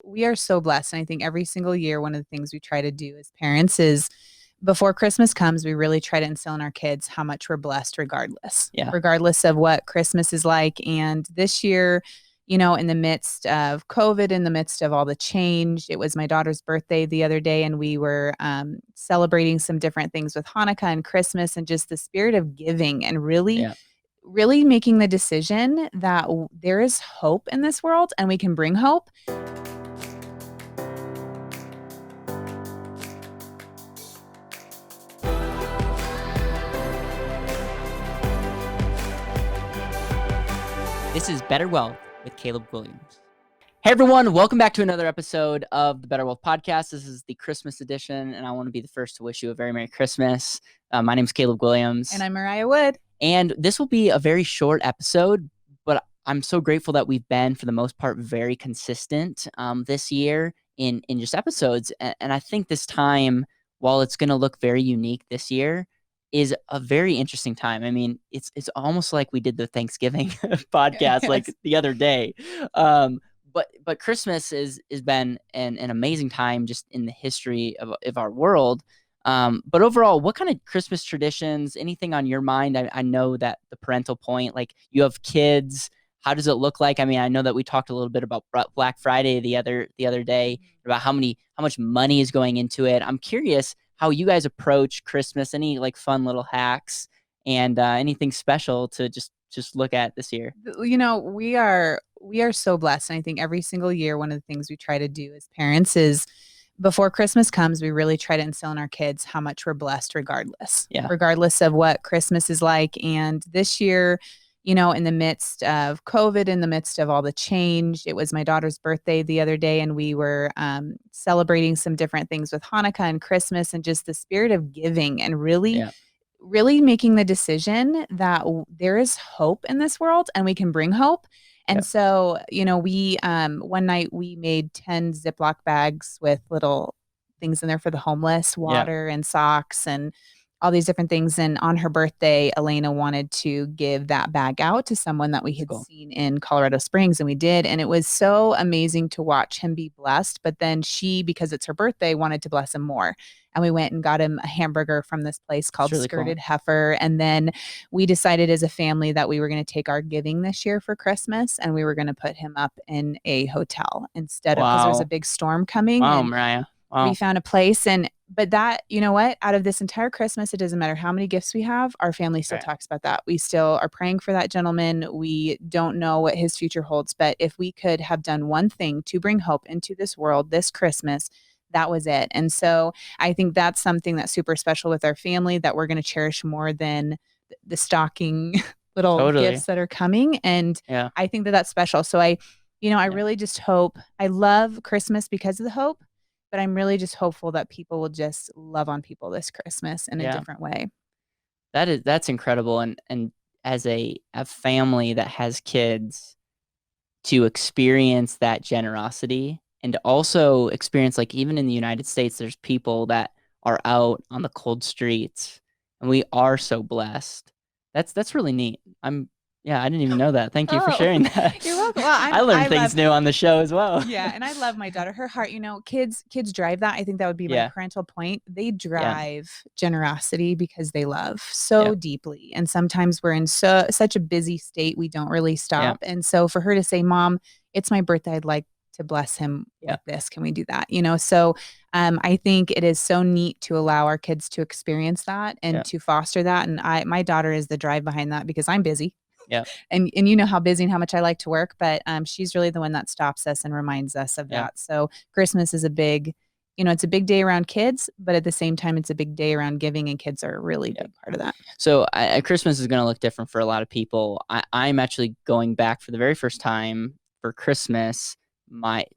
We are so blessed. And I think every single year, one of the things we try to do as parents is before Christmas comes, we really try to instill in our kids how much we're blessed Yeah. regardless of what Christmas is like. And this year, in the midst of COVID, in the midst of all the change, it was my daughter's birthday the other day, and we were celebrating some different things with Hanukkah and Christmas and just the spirit of giving and really Yeah. really making the decision that there is hope in this world and we can bring hope. This is BetterWealth with Caleb Guilliams. Hey everyone, welcome back to another episode of the BetterWealth podcast. This is the Christmas edition, and I want to be the first to wish you a very Merry Christmas. My name is Caleb Guilliams. And I'm Mariah Wood. And this will be a very short episode, but I'm so grateful that we've been, for the most part, very consistent this year in just episodes. And I think this time, while it's going to look very unique this year, is a very interesting time. I mean, it's almost like we did the Thanksgiving podcast Yes. like the other day. But Christmas is been an amazing time just in the history of our world. But overall, what kind of Christmas traditions, anything on your mind? I know that the parental point, like you have kids, how does it look like? I mean, I know that we talked a little bit about Black Friday the other day, about how much money is going into it. I'm curious how you guys approach Christmas, any like fun little hacks and anything special to just look at this year. We are so blessed. And I think every single year, one of the things we try to do as parents is before Christmas comes, we really try to instill in our kids how much we're blessed regardless of what Christmas is like. And this year, in the midst of COVID, in the midst of all the change, it was my daughter's birthday the other day, and we were celebrating some different things with Hanukkah and Christmas and just the spirit of giving and really making the decision that there is hope in this world and we can bring hope. And so, we one night we made 10 Ziploc bags with little things in there for the homeless, water and socks and all these different things. And on her birthday, Elena wanted to give that bag out to someone that we had seen in Colorado Springs, and we did. And it was so amazing to watch him be blessed. But then she, because it's her birthday, wanted to bless him more. And we went and got him a hamburger from this place called Skirted Heifer. And then we decided as a family that we were going to take our giving this year for Christmas, and we were going to put him up in a hotel instead of, because there was a big storm coming. Wow, and Mariah. Wow. We found a place. But that, you know what, out of this entire Christmas, it doesn't matter how many gifts we have, our family still talks about that. We still are praying for that gentleman. We don't know what his future holds, but if we could have done one thing to bring hope into this world this Christmas, that was it. And so I think that's something that's super special with our family that we're going to cherish more than the stocking little gifts that are coming. And I think that that's special. So I really just hope, I love Christmas because of the hope, but I'm really just hopeful that people will just love on people this Christmas in a different way. That's incredible. And as a family that has kids, to experience that generosity and also experience, like, even in the United States, there's people that are out on the cold streets, and we are so blessed. That's really neat. I didn't even know that. Thank you for sharing that. You're welcome. Well, I learned things new on the show as well. Yeah, and I love my daughter. Her heart, kids drive that. I think that would be my parental point. They drive generosity because they love so deeply. And sometimes we're in such a busy state, we don't really stop. And so for her to say, "Mom, it's my birthday. I'd like to bless him with this. Can we do that?" So I think it is so neat to allow our kids to experience that and to foster that. And my daughter is the drive behind that because I'm busy. Yeah. And you know how busy and how much I like to work, but she's really the one that stops us and reminds us of that. So Christmas is it's a big day around kids, but at the same time, it's a big day around giving, and kids are a really big part of that. So Christmas is going to look different for a lot of people. I'm actually going back for the very first time for Christmas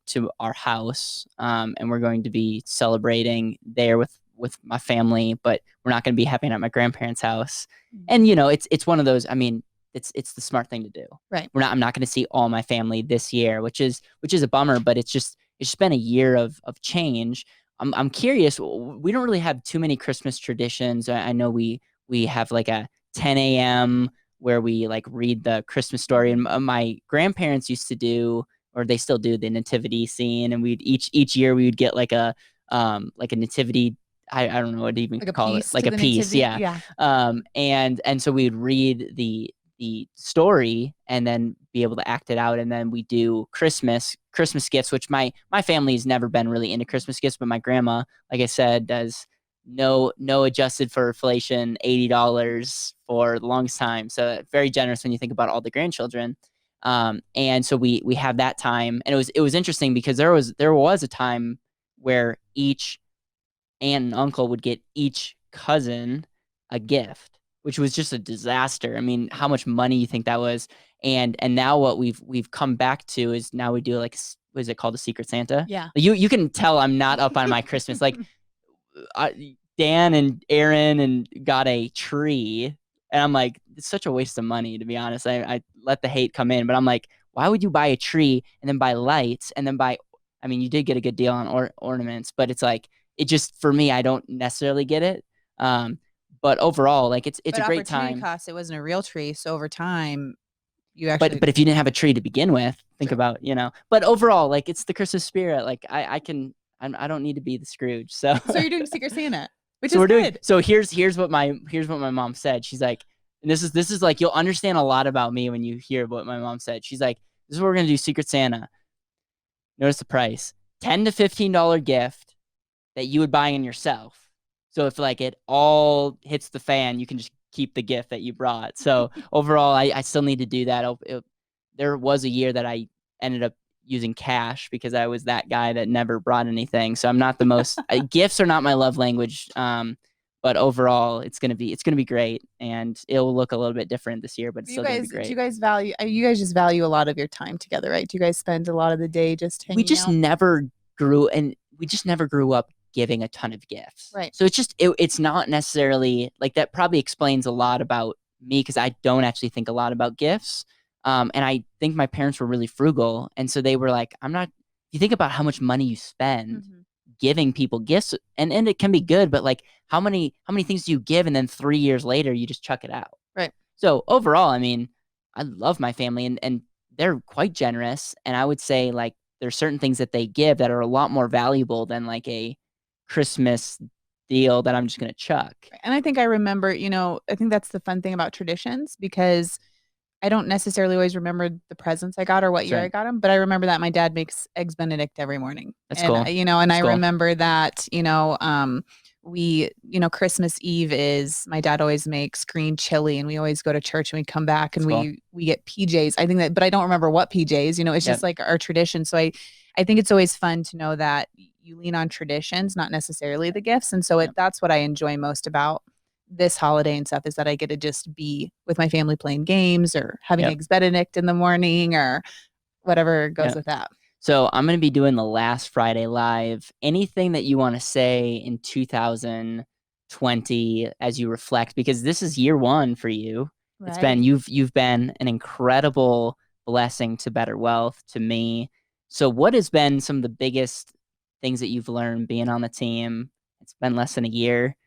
to our house, and we're going to be celebrating there with my family, but we're not going to be having it at my grandparents' house. And it's one of those, I mean, it's the smart thing to do. Right. I'm not going to see all my family this year, which is a bummer, but it's just been a year of change. I'm curious. We don't really have too many Christmas traditions. I know we have like a 10 a.m. where we like read the Christmas story, and my grandparents used to do or they still do, the nativity scene, and we'd each year we would get like a nativity. I don't know what to even Like a call it, piece like to a the piece, nativity. yeah. Yeah. And so we'd read the story and then be able to act it out, and then we do Christmas gifts, which my family's never been really into Christmas gifts, but my grandma, like I said, does no adjusted for inflation $80 for the longest time. So very generous when you think about all the grandchildren. And so we have that time, and it was interesting because there was a time where each aunt and uncle would get each cousin a gift, which was just a disaster. I mean, how much money you think that was? And now what we've come back to is now we do like, what is it called, a Secret Santa? Yeah. You can tell I'm not up on my Christmas. Like Dan and Aaron and got a tree, and I'm like, it's such a waste of money, to be honest. I let the hate come in, but I'm like, why would you buy a tree and then buy lights and then buy? I mean, you did get a good deal on ornaments, but it's like, it just, for me, I don't necessarily get it. But overall, like it's a great time. Cost, it wasn't a real tree, so over time, you actually. But if you didn't have a tree to begin with, think about, But overall, like, it's the Christmas spirit. Like I don't need to be the Scrooge. So you're doing Secret Santa, which so is we're good. So here's what my mom said. She's like, and this is like, you'll understand a lot about me when you hear what my mom said. She's like, this is what we're gonna do, Secret Santa. Notice the price: $10 to $15 gift that you would buy in yourself. So if like it all hits the fan, you can just keep the gift that you brought. So overall, I still need to do that. There was a year that I ended up using cash because I was that guy that never brought anything. So I'm not the most gifts are not my love language. But overall, it's gonna be great, and it'll look a little bit different this year. But it's still gonna be great. Do you guys value? You guys just value a lot of your time together, right? Do you guys spend a lot of the day just hanging out? We just never grew up giving a ton of gifts, right? So it's not necessarily like that. Probably explains a lot about me because I don't actually think a lot about gifts. And I think my parents were really frugal, and so they were like, "I'm not." You think about how much money you spend giving people gifts, and it can be good, but like how many things do you give, and then 3 years later you just chuck it out, right? So overall, I mean, I love my family, and they're quite generous, and I would say like there's certain things that they give that are a lot more valuable than like a Christmas deal that I'm just gonna chuck. And I think I remember, I think that's the fun thing about traditions, because I don't necessarily always remember the presents I got or what year I got them, but I remember that my dad makes eggs Benedict every morning. That's cool. And I remember that, Christmas Eve is, my dad always makes green chili, and we always go to church, and we come back and we get PJs. I think that, but I don't remember what PJs, it's just like our tradition. So I think it's always fun to know that you lean on traditions, not necessarily the gifts. And so that's what I enjoy most about this holiday and stuff, is that I get to just be with my family playing games or having eggs Benedict in the morning or whatever goes with that. So I'm going to be doing the last Friday live. Anything that you want to say in 2020 as you reflect, because this is year one for you. Right. It's been, you've been an incredible blessing to BetterWealth, to me. So what has been some of the biggest things that you've learned being on the team? It's been less than a year.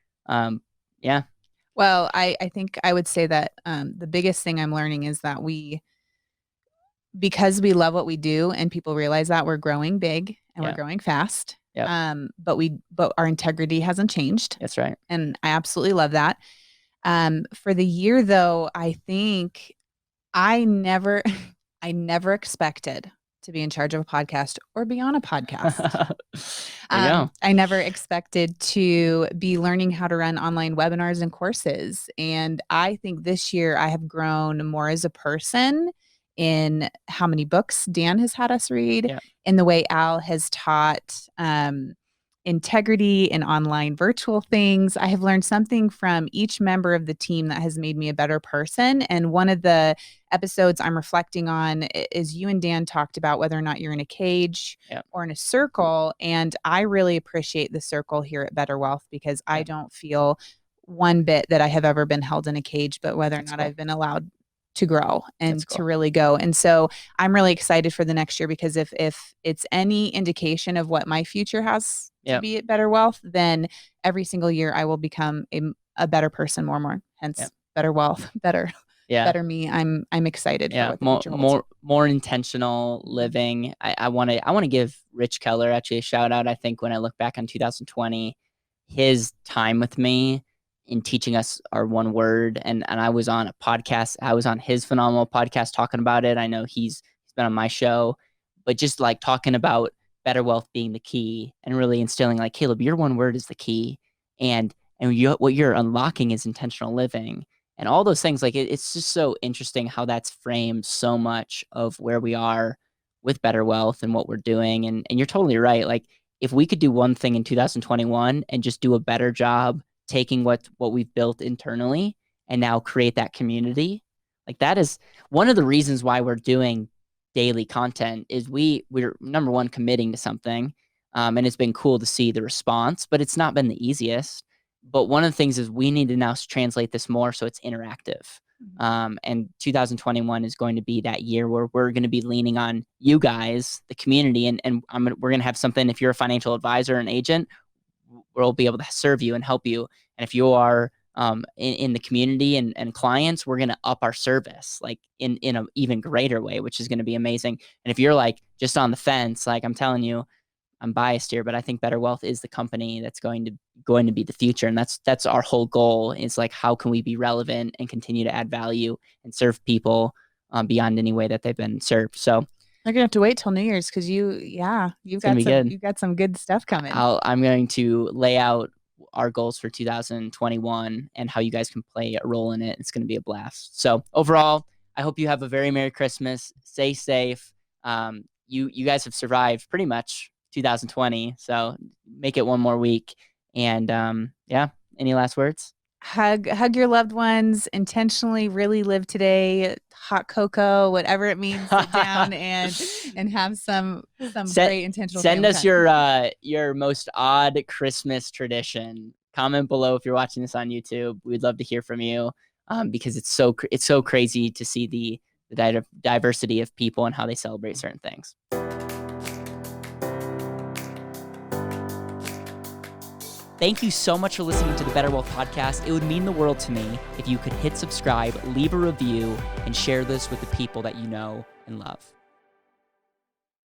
Well, I think I would say that the biggest thing I'm learning is that because we love what we do, and people realize that, we're growing big and we're growing fast. But our integrity hasn't changed. That's right. And I absolutely love that. For the year though, I think I never expected to be in charge of a podcast or be on a podcast. I never expected to be learning how to run online webinars and courses. And I think this year I have grown more as a person, in how many books Dan has had us read, in the way Al has taught integrity in online virtual things. I have learned something from each member of the team that has made me a better person. And one of the episodes I'm reflecting on is you and Dan talked about whether or not you're in a cage or in a circle. And I really appreciate the circle here at BetterWealth, because I don't feel one bit that I have ever been held in a cage, but whether or not I've been allowed to grow and to really go. And so I'm really excited for the next year, because if it's any indication of what my future has to be at BetterWealth, then every single year I will become a better person more and more. Hence BetterWealth, better better me, I'm excited for what the future holds. More intentional living. I want to give Rich Keller actually a shout out. I think when I look back on 2020, his time with me in teaching us our one word, and I was on a podcast. I was on his phenomenal podcast talking about it. I know he's been on my show, but just like talking about BetterWealth being the key and really instilling like, Caleb, your one word is the key, and what you're unlocking is intentional living. And all those things, like it's just so interesting how that's framed so much of where we are with BetterWealth and what we're doing. And you're totally right. Like if we could do one thing in 2021 and just do a better job taking what we've built internally and now create that community, like that is one of the reasons why we're doing daily content is we're number one, committing to something. And it's been cool to see the response, but it's not been the easiest. But one of the things is we need to now translate this more so it's interactive. And 2021 is going to be that year where we're going to be leaning on you guys, the community, and we're going to have something. If you're a financial advisor, an agent, we'll be able to serve you and help you. And if you are in the community and clients, we're going to up our service like in an even greater way, which is going to be amazing. And if you're like just on the fence, like I'm telling you, I'm biased here, but I think BetterWealth is the company that's going to be the future. And that's our whole goal is like, how can we be relevant and continue to add value and serve people beyond any way that they've been served. So you're gonna have to wait till New Year's because you've got some good stuff coming. I'm going to lay out our goals for 2021 and how you guys can play a role in it. It's going to be a blast. So overall, I hope you have a very Merry Christmas. Stay safe. You guys have survived pretty much 2020, so make it one more week. And any last words? Hug your loved ones, intentionally really live today, hot cocoa, whatever it means, sit down and have some great intentional send us time. your most odd Christmas tradition. Comment below if you're watching this on YouTube. We'd love to hear from you because it's so crazy to see the diversity of people and how they celebrate certain things. Thank you so much for listening to the BetterWealth podcast. It would mean the world to me if you could hit subscribe, leave a review, and share this with the people that you know and love.